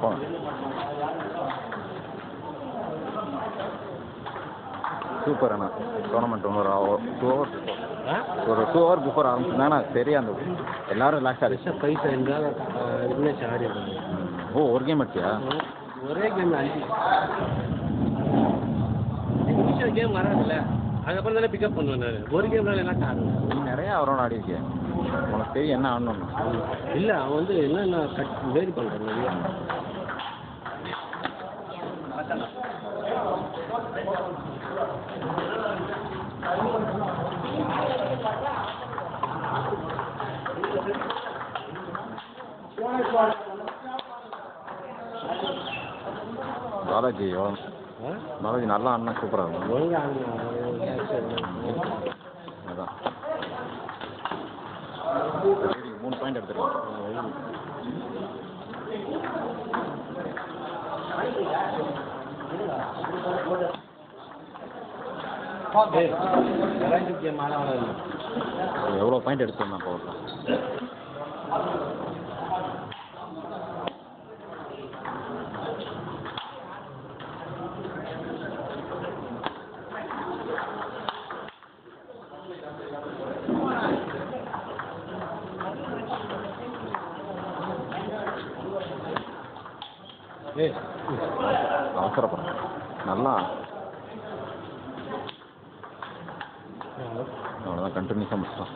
போங்க சூப்பர் அண்ணா டோர்னமெண்ட் ஒரு 2 ஹவர்ஸ் ஒரு 2 ஹவர் பிஃபோர் ஆரம்பிச்சிருந்தாங்கன்னா சரியா அந்த எல்லாரும் ரிலாக்ஸ் ஆகிடுச்சு பைசா இருந்தால் விக்னேஷ் ஆடி ஓ ஒரு கேம் அடிச்சியா ஒரே கேம் 5 நிமிஷம் கேம் வராதுல்ல அதுக்கப்புறம் தானே பிக்கப் பண்ணுவேன் நான் ஒரு கேம்னால எல்லாம் ஆடுவேன் நீ நிறையா அவரோட ஆடிருக்கேன் உனக்கு தெரியும் என்ன ஆடணும்னு இல்லை அவன் வந்து என்னென்ன வேரி பண்ணுறான் நிறைய பாலாஜி பாலாஜி நல்லா ஆடினா சூப்பராக இருக்கும் அதான் 3 பாயிண்ட் எடுத்துருக்கோம் எவ்வளோ பாயிண்ட் எடுத்துருந்தான் பவர்லாம் அவசரப்படுறேன் நல்லா அவ்வளோதான் கண்டினியூஸாக முடிச்சிட்டோம்